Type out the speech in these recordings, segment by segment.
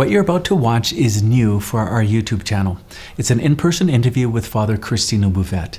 What you're about to watch is new for our YouTube channel. It's an in-person interview with Father Cristino Bouvet.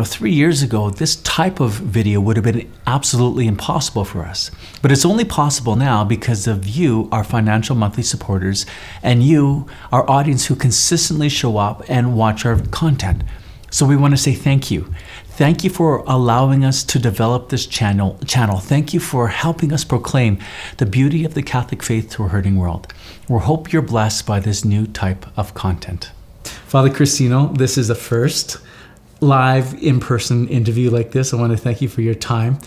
3 years ago, this type of video would have been absolutely impossible for us. But it's only possible now because of you, our financial monthly supporters, and you, our audience who consistently show up and watch our content. So we want to say thank you. Thank you for allowing us to develop this channel. Thank you for helping us proclaim the beauty of the Catholic faith to a hurting world. We hope you're blessed by this new type of content. Father Cristino, this is the first live in-person interview like this. I want to thank you for your time.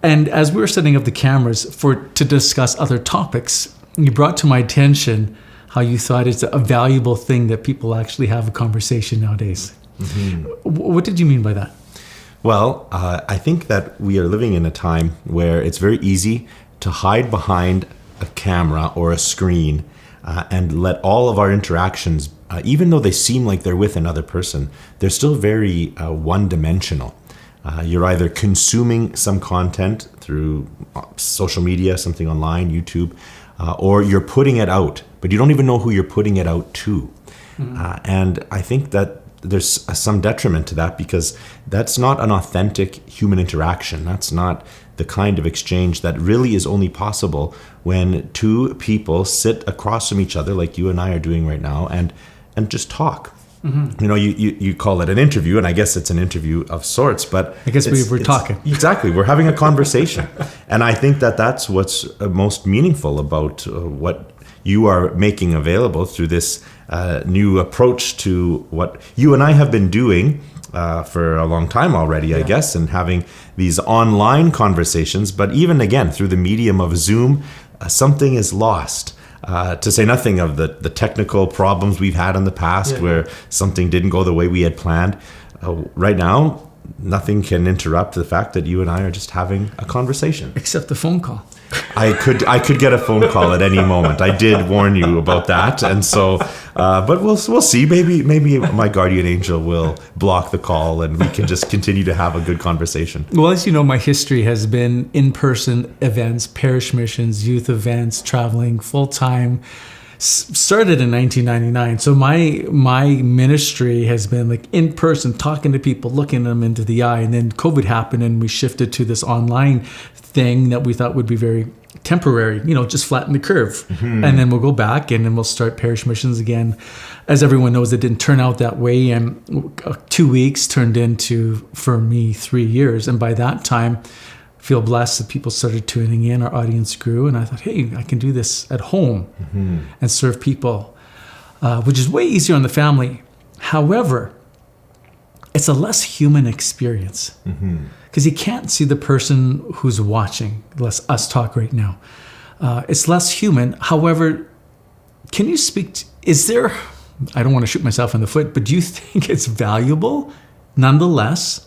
And as we were setting up the cameras to discuss other topics, you brought to my attention how you thought it's a valuable thing that people actually have a conversation nowadays. Mm-hmm. What did you mean by that? Well, I think that we are living in a time where it's very easy to hide behind a camera or a screen and let all of our interactions, even though they seem like they're with another person, they're still very one-dimensional. You're either consuming some content through social media, something online, YouTube, or you're putting it out, but you don't even know who you're putting it out to. Mm-hmm. And I think that there's some detriment to that because that's not an authentic human interaction. That's not the kind of exchange that really is only possible when two people sit across from each other like you and I are doing right now and just talk. Mm-hmm. You call it an interview, and I guess it's an interview of sorts, but I guess we're talking. Exactly. We're having a conversation. And I think that that's what's most meaningful about what you are making available through this new approach to what you and I have been doing for a long time already, I guess, and having these online conversations. But even again, through the medium of Zoom, something is lost. To say nothing of the technical problems we've had in the past where something didn't go the way we had planned. Right now, nothing can interrupt the fact that you and I are just having a conversation. Except the phone call. I could get a phone call at any moment. I did warn you about that, and so, but we'll see. Maybe my guardian angel will block the call, and we can just continue to have a good conversation. Well, as you know, my history has been in-person events, parish missions, youth events, traveling full-time. Started in 1999, so my ministry has been like in person, talking to people, looking them into the eye, and then COVID happened, and we shifted to this online thing that we thought would be very temporary, just flatten the curve. Mm-hmm. And then we'll go back and then we'll start parish missions again. As everyone knows, it didn't turn out that way. And 2 weeks turned into, for me, 3 years. And by that time, I feel blessed that people started tuning in. Our audience grew. And I thought, hey, I can do this at home and serve people, which is way easier on the family. However, it's a less human experience. Mm-hmm. Because you can't see the person who's watching us talk right now. It's less human. However, can you speak I don't want to shoot myself in the foot, but do you think it's valuable, nonetheless,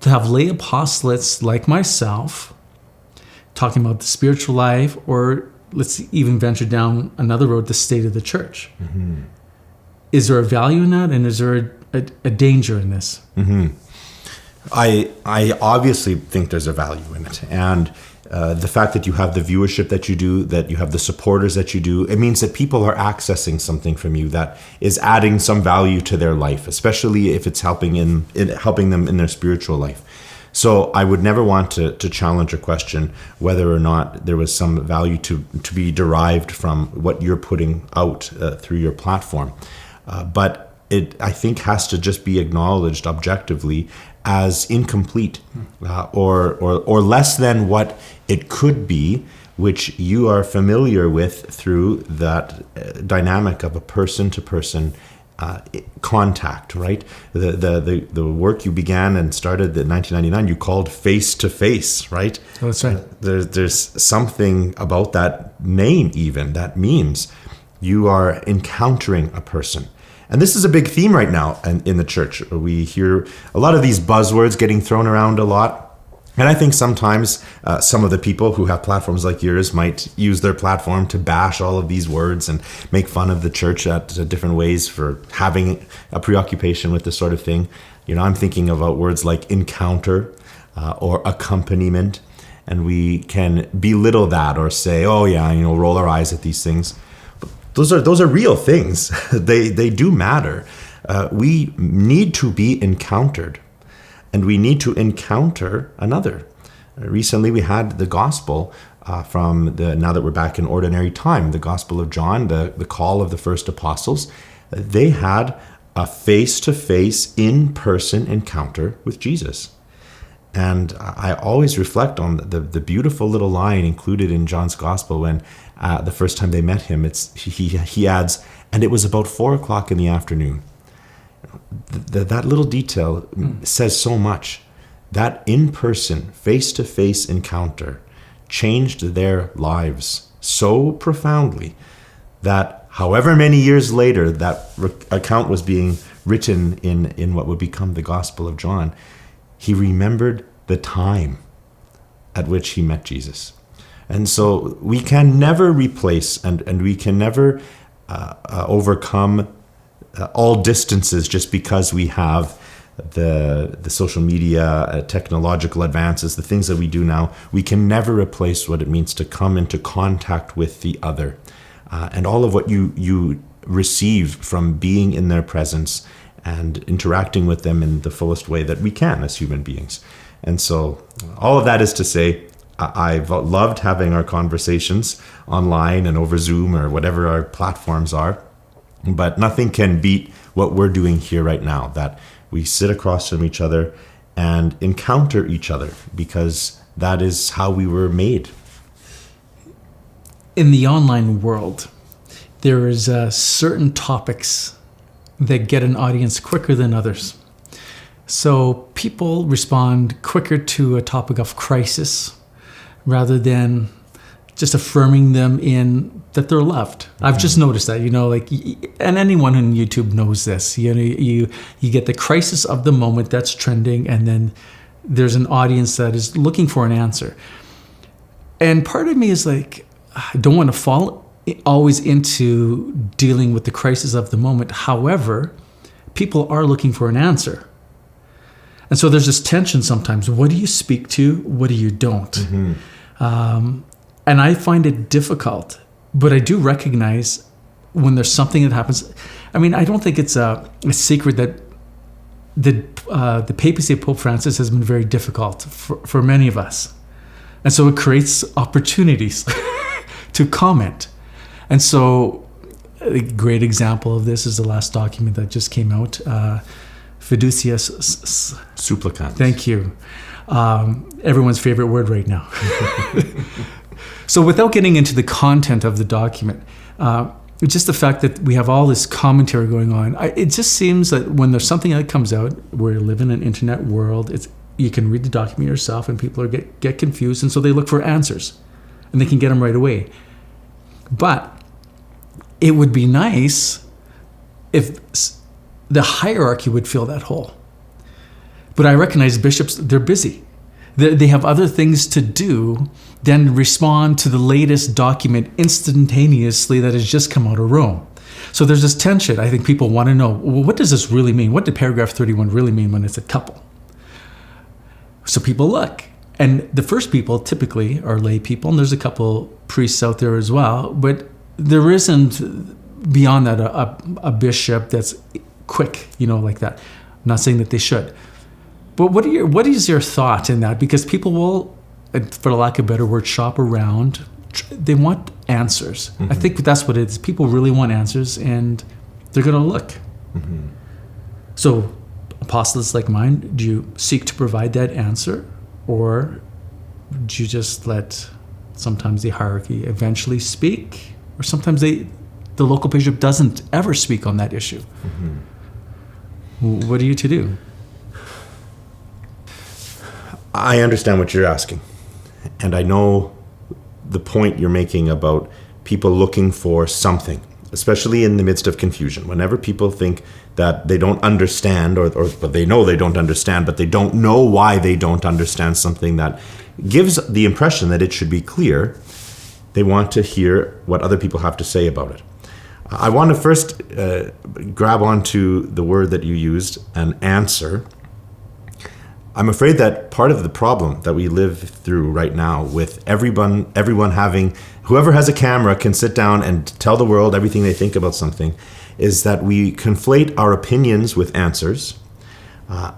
to have lay apostolates like myself talking about the spiritual life, or let's even venture down another road, the state of the church? Mm-hmm. Is there a value in that, and is there a danger in this? Mm-hmm. I obviously think there's a value in it. And the fact that you have the viewership that you do, that you have the supporters that you do, it means that people are accessing something from you that is adding some value to their life, especially if it's helping them in their spiritual life. So I would never want to challenge or question whether or not there was some value to be derived from what you're putting out through your platform. But it, I think, has to just be acknowledged objectively as incomplete or less than what it could be, which you are familiar with through that dynamic of a person-to-person contact, right? The work you began and started in 1999, you called face-to-face, right? Oh, that's right. There's something about that name even that means you are encountering a person. And this is a big theme right now in the church. We hear a lot of these buzzwords getting thrown around a lot. And I think sometimes some of the people who have platforms like yours might use their platform to bash all of these words and make fun of the church at different ways for having a preoccupation with this sort of thing. I'm thinking about words like encounter or accompaniment. And we can belittle that or say, oh yeah, roll our eyes at these things. those are real things. They do matter. We need to be encountered, and we need to encounter another. Recently, we had the gospel now that we're back in ordinary time, the Gospel of John, the call of the first apostles. They had a face-to-face, in-person encounter with Jesus. And I always reflect on the beautiful little line included in John's Gospel when the first time they met him, he adds, and it was about 4:00 in the afternoon. That little detail says so much. That in-person, face-to-face encounter changed their lives so profoundly that however many years later that account was being written in what would become the Gospel of John, he remembered the time at which he met Jesus. And so we can never replace and we can never overcome all distances just because we have the social media, technological advances, the things that we do now. We can never replace what it means to come into contact with the other. And all of what you receive from being in their presence and interacting with them in the fullest way that we can as human beings. And so all of that is to say, I've loved having our conversations online and over Zoom or whatever our platforms are, but nothing can beat what we're doing here right now, that we sit across from each other and encounter each other, because that is how we were made. In the online world, there is certain topics that get an audience quicker than others. So people respond quicker to a topic of crisis rather than just affirming them in that they're loved. I've just noticed that, and anyone on YouTube knows this. You get the crisis of the moment that's trending, and then there's an audience that is looking for an answer. And part of me is like, I don't want to fall always into dealing with the crisis of the moment. However, people are looking for an answer. And so there's this tension sometimes. What do you speak to? What do you don't? Mm-hmm. And I find it difficult, but I do recognize when there's something that happens. I mean, I don't think it's a secret that the papacy of Pope Francis has been very difficult for many of us. And so it creates opportunities to comment. And so a great example of this is the last document that just came out, Fiducias Supplicans. Thank you. Everyone's favorite word right now. So without getting into the content of the document, just the fact that we have all this commentary going on, it just seems that when there's something that comes out, we live in an internet world, you can read the document yourself and people get confused, and so they look for answers and they can get them right away. But it would be nice if the hierarchy would fill that hole. But I recognize bishops, they're busy. They have other things to do than respond to the latest document instantaneously that has just come out of Rome. So there's this tension. I think people want to know, well, what does this really mean? What did paragraph 31 really mean when it's a couple? So people look. And the first people typically are lay people, and there's a couple priests out there as well. But there isn't, beyond that, a bishop that's quick, like that. I'm not saying that they should. But what is your thought in that? Because people will, for the lack of a better word, shop around. They want answers. Mm-hmm. I think that's what it is. People really want answers, and they're going to look. Mm-hmm. So, apostles like mine, do you seek to provide that answer, or do you just let sometimes the hierarchy eventually speak, or sometimes the local bishop doesn't ever speak on that issue? Mm-hmm. What are you to do? I understand what you're asking, and I know the point you're making about people looking for something, especially in the midst of confusion. Whenever people think that they don't understand, or they know they don't understand, but they don't know why they don't understand something that gives the impression that it should be clear, they want to hear what other people have to say about it. I want to first grab onto the word that you used, an answer. I'm afraid that part of the problem that we live through right now, with everyone having, whoever has a camera can sit down and tell the world everything they think about something, is that we conflate our opinions with answers,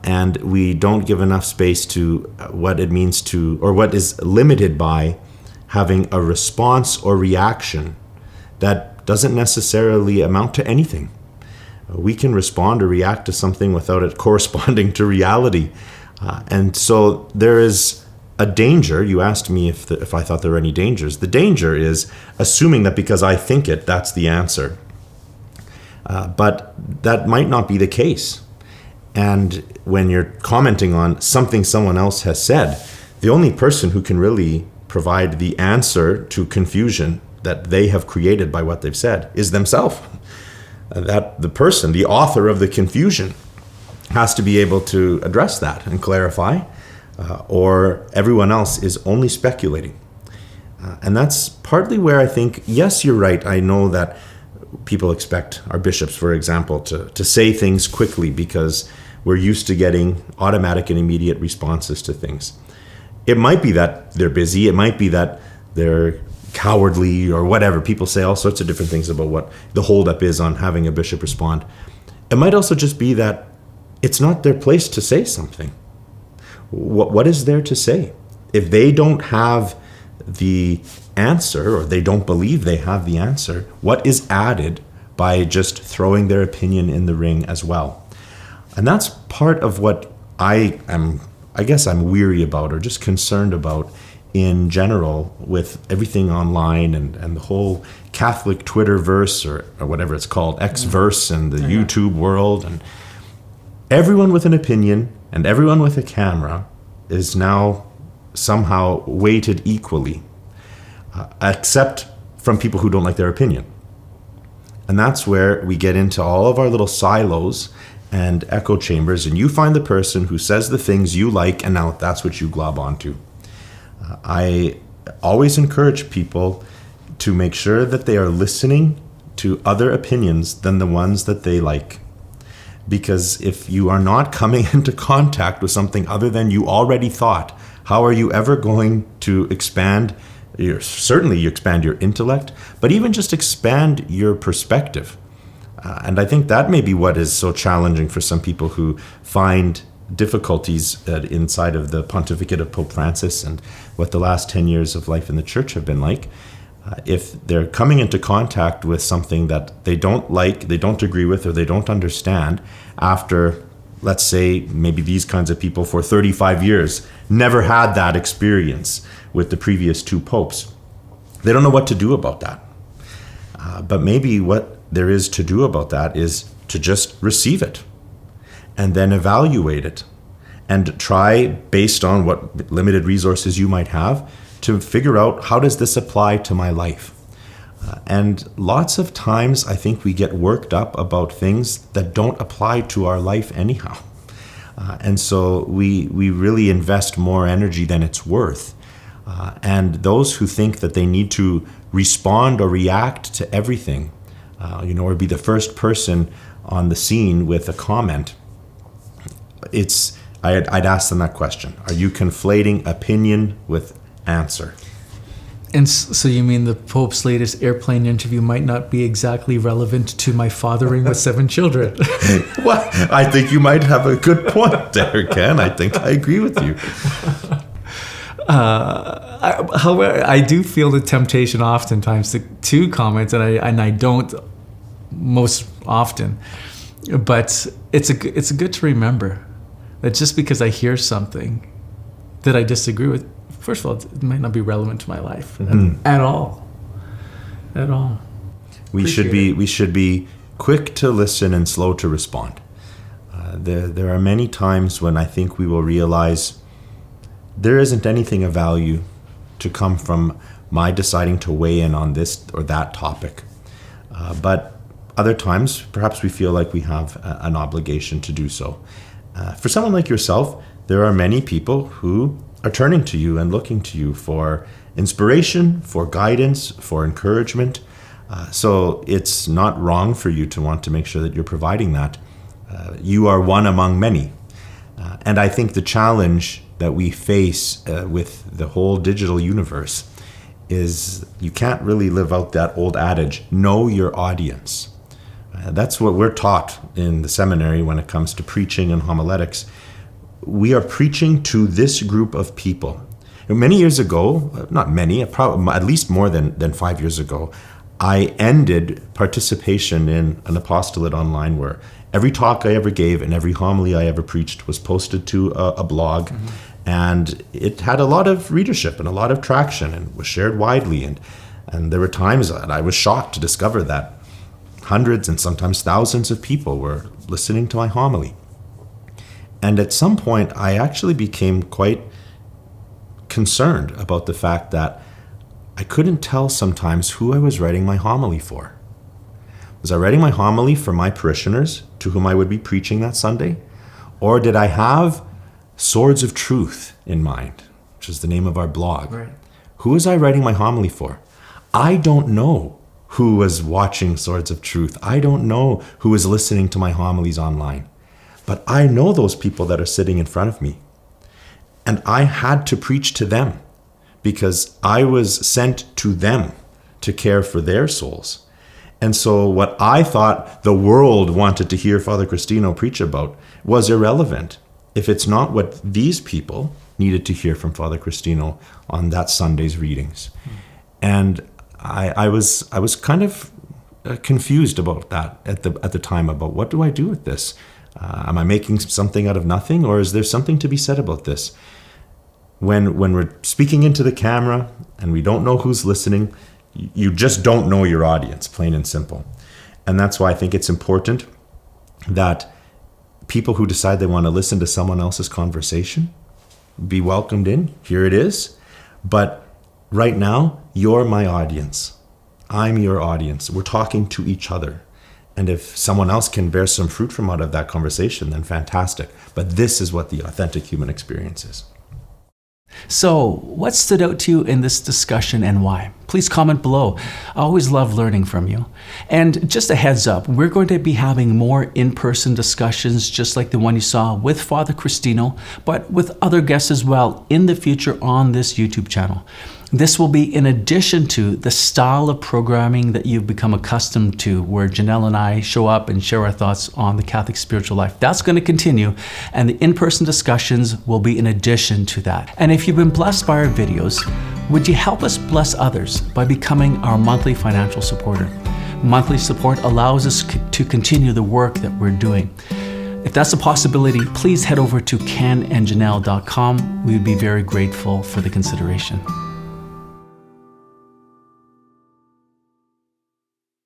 and we don't give enough space to what it means to, or what is limited by having a response or reaction that doesn't necessarily amount to anything. We can respond or react to something without it corresponding to reality. And so there is a danger. You asked me if I thought there were any dangers. The danger is assuming that because I think it, that's the answer. But that might not be the case. And when you're commenting on something someone else has said, the only person who can really provide the answer to confusion that they have created by what they've said is themselves. That the person, the author of the confusion, has to be able to address that and clarify, or everyone else is only speculating. And that's partly where I think, yes, you're right. I know that people expect our bishops, for example, to say things quickly because we're used to getting automatic and immediate responses to things. It might be that they're busy. It might be that they're cowardly or whatever. People say all sorts of different things about what the holdup is on having a bishop respond. It might also just be that it's not their place to say something. What is there to say? If they don't have the answer, or they don't believe they have the answer, what is added by just throwing their opinion in the ring as well? And that's part of what I guess I'm weary about, or just concerned about in general with everything online and the whole Catholic Twitterverse, or whatever it's called, Xverse, and the YouTube world. And everyone with an opinion and everyone with a camera is now somehow weighted equally, except from people who don't like their opinion. And that's where we get into all of our little silos and echo chambers, and you find the person who says the things you like, and now that's what you glob onto. I always encourage people to make sure that they are listening to other opinions than the ones that they like. Because if you are not coming into contact with something other than you already thought, how are you ever going to expand certainly you expand your intellect, but even just expand your perspective? And I think that may be what is so challenging for some people who find difficulties inside of the pontificate of Pope Francis and what the last 10 years of life in the church have been like. If they're coming into contact with something that they don't like, they don't agree with, or they don't understand after, let's say, maybe these kinds of people for 35 years never had that experience with the previous two popes, they don't know what to do about that. But maybe what there is to do about that is to just receive it and then evaluate it and try, based on what limited resources you might have, to figure out, how does this apply to my life? And lots of times I think we get worked up about things that don't apply to our life anyhow. And so we really invest more energy than it's worth. And those who think that they need to respond or react to everything, or be the first person on the scene with a comment, I'd ask them that question. Are you conflating opinion with answer? And so you mean the Pope's latest airplane interview might not be exactly relevant to my fathering with 7 children? Well, I think you might have a good point there, Ken. I think I agree with you. However, I do feel the temptation oftentimes to comment, and I don't most often. But it's good to remember that just because I hear something that I disagree with, first of all, it might not be relevant to my life at all. At all. We should be quick to listen and slow to respond. There are many times when I think we will realize there isn't anything of value to come from my deciding to weigh in on this or that topic. But other times, perhaps we feel like we have an obligation to do so. For someone like yourself, there are many people who are turning to you and looking to you for inspiration, for guidance, for encouragement. So it's not wrong for you to want to make sure that you're providing that. You are one among many. And I think the challenge that we face with the whole digital universe is you can't really live out that old adage, know your audience. That's what we're taught in the seminary when it comes to preaching and homiletics. We are preaching to this group of people. Many years ago, not many, probably at least more than 5 years ago, I ended participation in an apostolate online where every talk I ever gave and every homily I ever preached was posted to a blog. Mm-hmm. And it had a lot of readership and a lot of traction and was shared widely. And there were times that I was shocked to discover that hundreds and sometimes thousands of people were listening to my homily. And at some point, I actually became quite concerned about the fact that I couldn't tell sometimes who I was writing my homily for. Was I writing my homily for my parishioners to whom I would be preaching that Sunday? Or did I have Swords of Truth in mind, which is the name of our blog? Right. Who was I writing my homily for? I don't know who was watching Swords of Truth. I don't know who was listening to my homilies online. But I know those people that are sitting in front of me. And I had to preach to them because I was sent to them to care for their souls. And so what I thought the world wanted to hear Father Cristino preach about was irrelevant if it's not what these people needed to hear from Father Cristino on that Sunday's readings. And I was kind of confused about that at the time, about what do I do with this? Am I making something out of nothing, or is there something to be said about this? When we're speaking into the camera and we don't know who's listening, you just don't know your audience, plain and simple. And that's why I think it's important that people who decide they want to listen to someone else's conversation be welcomed in. Here it is. But right now, you're my audience. I'm your audience. We're talking to each other. And if someone else can bear some fruit from out of that conversation, then fantastic. But this is what the authentic human experience is. So, what stood out to you in this discussion and why? Please comment below. I always love learning from you. And just a heads up, we're going to be having more in-person discussions just like the one you saw with Father Cristino, but with other guests as well in the future on this YouTube channel. This will be in addition to the style of programming that you've become accustomed to, where Janelle and I show up and share our thoughts on the Catholic spiritual life. That's going to continue, and the in-person discussions will be in addition to that. And if you've been blessed by our videos, would you help us bless others by becoming our monthly financial supporter? Monthly support allows us to continue the work that we're doing. If that's a possibility, please head over to kenandjanelle.com. We would be very grateful for the consideration.